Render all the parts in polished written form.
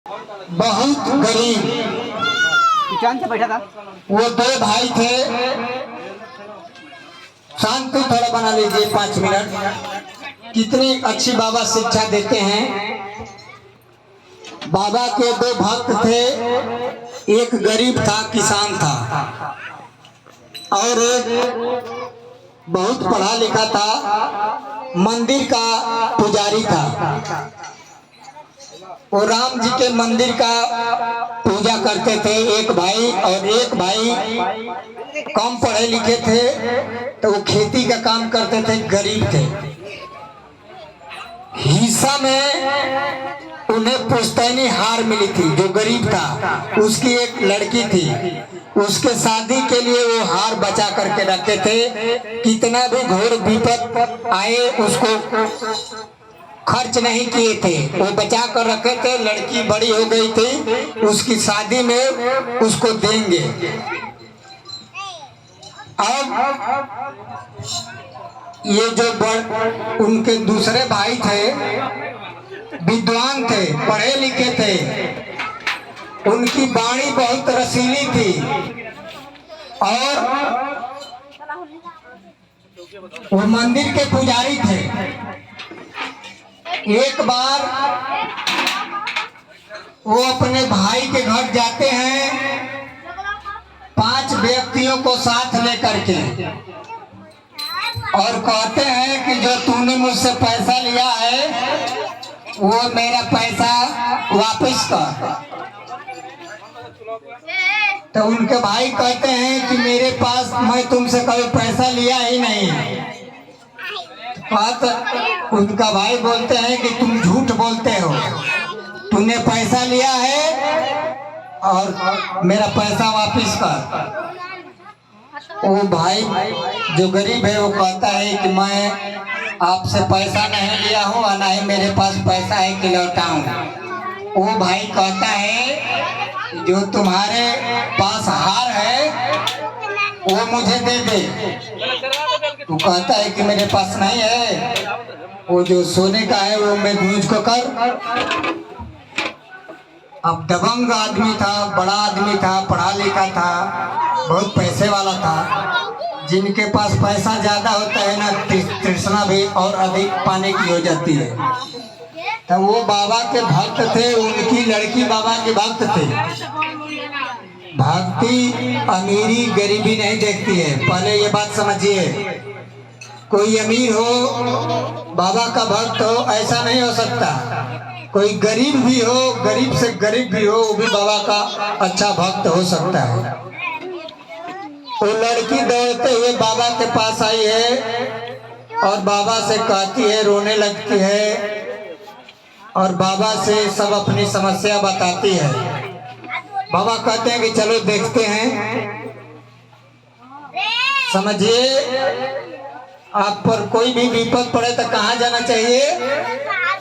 बहुत गरीब से बैठा था। वो दो भाई थे। शांति थोड़ा बना लीजिए 5 मिनट। कितनी अच्छी बाबा शिक्षा देते हैं। बाबा के दो भक्त थे, एक गरीब था, किसान था, और एक बहुत पढ़ा लिखा था, मंदिर का पुजारी था। वो राम जी के मंदिर का पूजा करते थे, एक भाई। और एक भाई कम पढ़े लिखे थे, तो वो खेती का काम करते थे, गरीब थे। हिस्सा में उन्हें पुश्तैनी हार मिली थी। जो गरीब था उसकी एक लड़की थी, उसके शादी के लिए वो हार बचा करके रखे थे। कितना भी घोर विपद आए उसको खर्च नहीं किए थे, वो बचा कर रखे थे। लड़की बड़ी हो गई थी, उसकी शादी में उसको देंगे। अब ये जो उनके दूसरे भाई थे, विद्वान थे, पढ़े लिखे थे, उनकी वाणी बहुत रसीली थी, और वो मंदिर के पुजारी थे। एक बार वो अपने भाई के घर जाते हैं, 5 व्यक्तियों को साथ लेकर के, और कहते हैं कि जो तूने मुझसे पैसा लिया है वो मेरा पैसा वापस कर। तो उनके भाई कहते हैं कि मेरे पास, मैं तुमसे कभी पैसा लिया ही नहीं। उनका भाई बोलते हैं कि तुम झूठ बोलते हो, तूने पैसा लिया है और मेरा पैसा वापस कर। वो भाई जो गरीब है वो कहता है कि मैं आपसे पैसा नहीं लिया हूँ और ना ही मेरे पास पैसा है कि लौटाऊं। वो भाई कहता है जो तुम्हारे पास हार है वो मुझे दे दे। तू कहता है कि मेरे पास नहीं है, वो जो सोने का है वो मैं गूंज को कर। अब दबंग आदमी था, बड़ा आदमी था, पढ़ा लिखा था, बहुत पैसे वाला था। जिनके पास पैसा ज्यादा होता है ना, तृष्णा भी और अधिक पाने की हो जाती है। तो वो बाबा के भक्त थे, उनकी लड़की बाबा के भक्त थे। भक्ति अमीरी गरीबी नहीं देखती है, पहले ये बात समझिए। कोई अमीर हो, बाबा का भक्त हो, ऐसा नहीं हो सकता। कोई गरीब भी हो, गरीब से गरीब भी हो, वो भी बाबा का अच्छा भक्त हो सकता है। वो लड़की दौड़ते हुए बाबा के पास आई है और बाबा से कहती है, रोने लगती है और बाबा से सब अपनी समस्या बताती है। बाबा कहते हैं कि चलो देखते हैं। समझिए, आप पर कोई भी विपद पड़े तो कहाँ जाना चाहिए?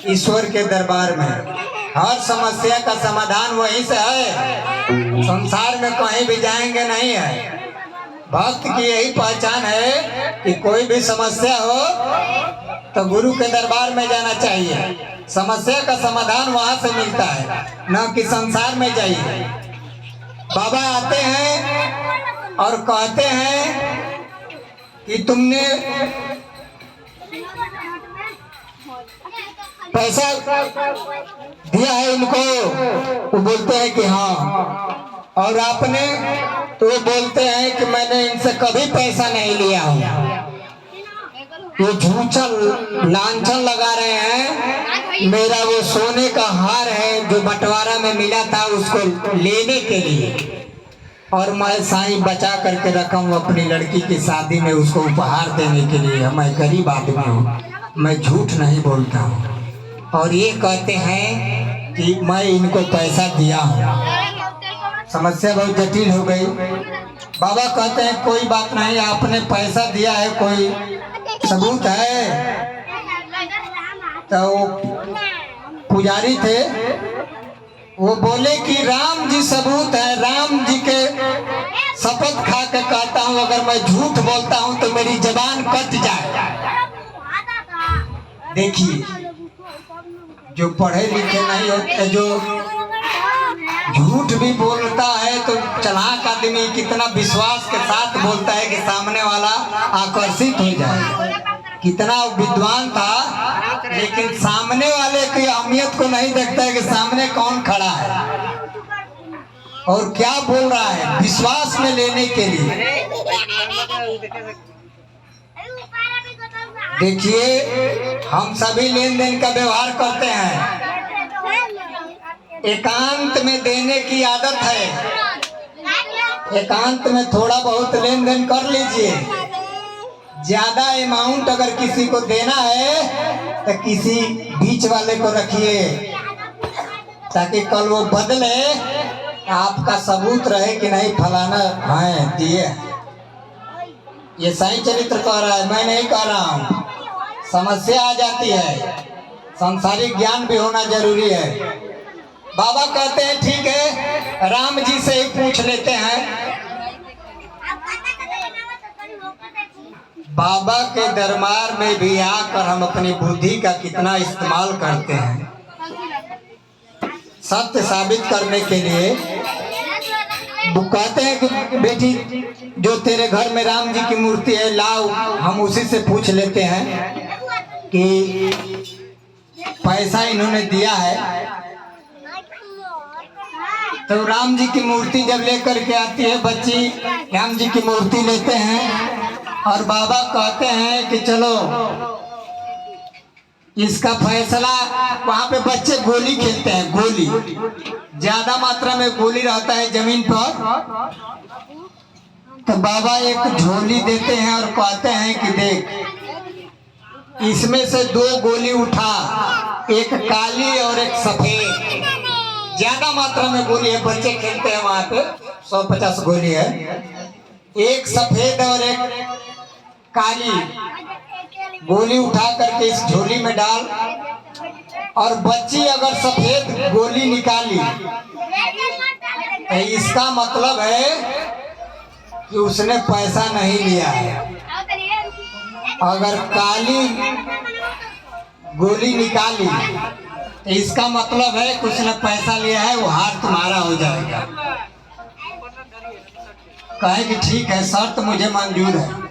ईश्वर के दरबार में। हर समस्या का समाधान वहीं से है, संसार में कहीं भी जाएंगे नहीं है। भक्त की यही पहचान है कि कोई भी समस्या हो तो गुरु के दरबार में जाना चाहिए। समस्या का समाधान वहां से मिलता है, न कि संसार में जाइए। बाबा आते हैं और कहते हैं कि तुमने पैसा दिया है इनको। वो बोलते हैं कि हाँ। और आपने? तो वो बोलते हैं कि मैंने इनसे कभी पैसा नहीं लिया हूँ। ये झूठा लांछन लगा रहे हैं। मेरा वो सोने का हार है जो बंटवारा में मिला था, उसको लेने के लिए, और मैं साईं बचा करके रखा हूँ अपनी लड़की की शादी में उसको उपहार देने के लिए। मैं गरीब आदमी हूँ, मैं झूठ नहीं बोलता हूँ। और ये कहते हैं कि मैं इनको पैसा दिया हूँ। समस्या बहुत जटिल हो गई। बाबा कहते हैं कोई बात नहीं, आपने पैसा दिया है, कोई सबूत है? तो पुजारी थे, वो बोले कि राम जी सबूत है। राम जी के शपथ खा के कहता हूँ, अगर मैं झूठ बोलता हूँ तो मेरी जबान कट जाए। देखिए, जो पढ़े लिखे नहीं होते, जो झूठ भी बोलता है तो चालाक आदमी कितना विश्वास के साथ बोलता है कि सामने वाला आकर्षित हो जाए। कितना विद्वान था, लेकिन सामने वाले की अहमियत को नहीं देखता है कि सामने कौन खड़ा है और क्या बोल रहा है, विश्वास में लेने के लिए। देखिए, हम सभी लेन देन का व्यवहार करते हैं, एकांत में देने की आदत है। एकांत में थोड़ा बहुत लेन देन कर लीजिए। ज्यादा अमाउंट अगर किसी को देना है तो किसी बीच वाले को रखिए, ताकि कल वो बदले, आपका सबूत रहे कि नहीं फलाना है दिए। ये सही चरित्र कह रहा है, मैं नहीं कह रहा हूँ। समस्या आ जाती है, सांसारिक ज्ञान भी होना जरूरी है। बाबा कहते हैं ठीक है, राम जी से ही पूछ लेते हैं। बाबा के दरबार में भी आकर हम अपनी बुद्धि का कितना इस्तेमाल करते हैं सत्य साबित करने के लिए। वो कहते हैं कि बेटी, जो तेरे घर में राम जी की मूर्ति है लाओ। हम उसी से पूछ लेते हैं कि पैसा इन्होंने दिया है। तो राम जी की मूर्ति जब लेकर के आती है बच्ची, राम जी की मूर्ति लेते हैं और बाबा कहते हैं कि चलो इसका फैसला। वहां पे बच्चे गोली खेलते हैं, गोली ज्यादा मात्रा में गोली रहता है जमीन पर। तो बाबा एक झोली देते हैं और कहते हैं कि देख, इसमें से 2 गोली उठा, एक काली और एक सफेद। ज्यादा मात्रा में गोली है, बच्चे खेलते हैं वहां पे, 150 गोली है। एक सफेद और एक काली गोली उठा करके इस झोली में डाल, और बच्ची अगर सफेद गोली निकाली तो इसका मतलब है कि उसने पैसा नहीं लिया है। अगर काली गोली निकाली तो इसका मतलब है कि उसने पैसा लिया है, वो हार तुम्हारा हो जाएगा। कहे कि ठीक है, शर्त मुझे मंजूर है।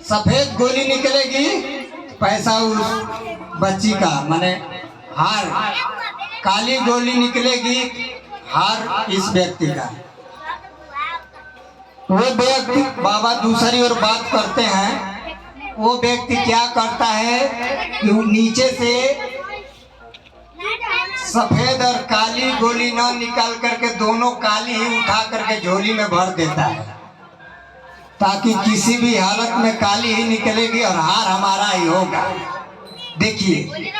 सफेद गोली निकलेगी पैसा उस बच्ची का, माने हार। काली गोली निकलेगी हार इस व्यक्ति का। वो व्यक्ति, बाबा दूसरी ओर बात करते हैं, वो व्यक्ति क्या करता है कि नीचे से सफेद और काली गोली न निकाल करके दोनों काली ही उठा करके झोली में भर देता है, ताकि किसी भी हालत में काली ही निकलेगी और हार हमारा ही होगा। देखिए,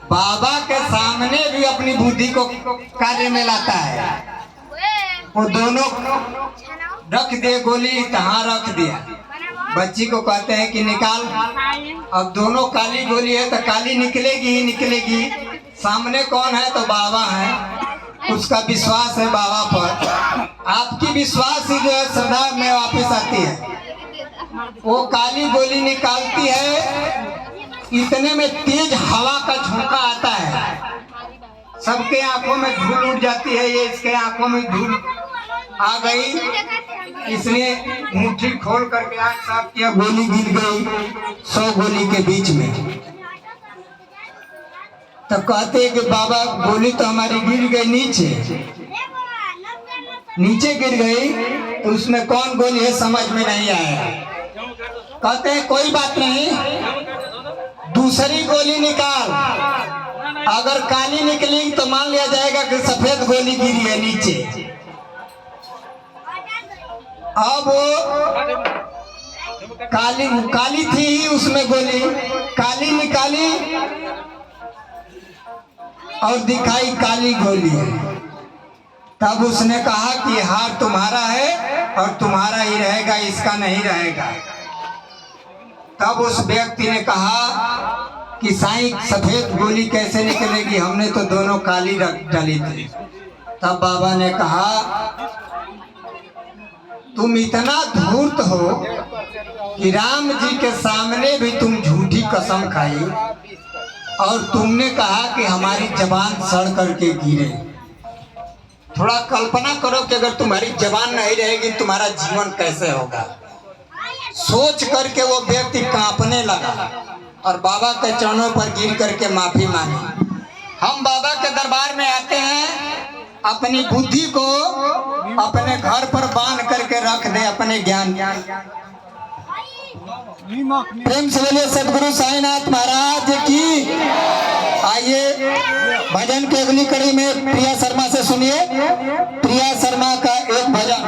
बाबा के सामने भी अपनी बुद्धि को कार्य में लाता है। वो दोनों रख दे गोली, तहाँ रख दिया। बच्ची को कहते हैं कि निकाल। अब दोनों काली गोली है तो काली निकलेगी ही निकलेगी। सामने कौन है तो बाबा है, उसका विश्वास है बाबा पर। आपकी विश्वास ही जो है श्रद्धा में वापस आती है। वो काली गोली निकालती है, इतने में तेज हवा का झोंका आता है, सबके आंखों में धूल उड़ जाती है। ये इसके आंखों में धूल आ गई, इसने मुट्ठी खोल करके आंख साफ किया, गोली गिर गई 100 गोली के बीच में। तब कहते हैं कि बाबा गोली तो हमारी गिर गई नीचे गिर गई, तो उसमें कौन गोली है समझ में नहीं आया। कहते हैं कोई बात नहीं, दूसरी गोली निकाल। अगर काली निकली तो मान लिया जाएगा कि सफेद गोली गिरी है नीचे। अब वो काली थी ही उसमें गोली, काली निकाली और दिखाई काली गोली है। तब उसने कहा कि हार तुम्हारा है और तुम्हारा ही रहेगा, इसका नहीं रहेगा। तब उस व्यक्ति ने कहा कि साईं, सफेद गोली कैसे निकलेगी, हमने तो दोनों काली डाली थी। तब बाबा ने कहा, तुम इतना धूर्त हो कि राम जी के सामने भी तुम झूठी कसम खाई और तुमने कहा कि हमारी जबान सड़ करके गिरे। थोड़ा कल्पना करो कि अगर तुम्हारी जबान नहीं रहेगी तुम्हारा जीवन कैसे होगा। सोच करके वो व्यक्ति कांपने लगा और बाबा के चरणों पर गिर करके माफी मांगी। हम बाबा के दरबार में आते हैं, अपनी बुद्धि को अपने घर पर बांध करके रख दे अपने ज्ञान। प्रेम से बोलिए सदगुरु साईनाथ महाराज की। आइए भजन की अगली कड़ी में प्रिया शर्मा से सुनिए। प्रिया शर्मा का एक भजन।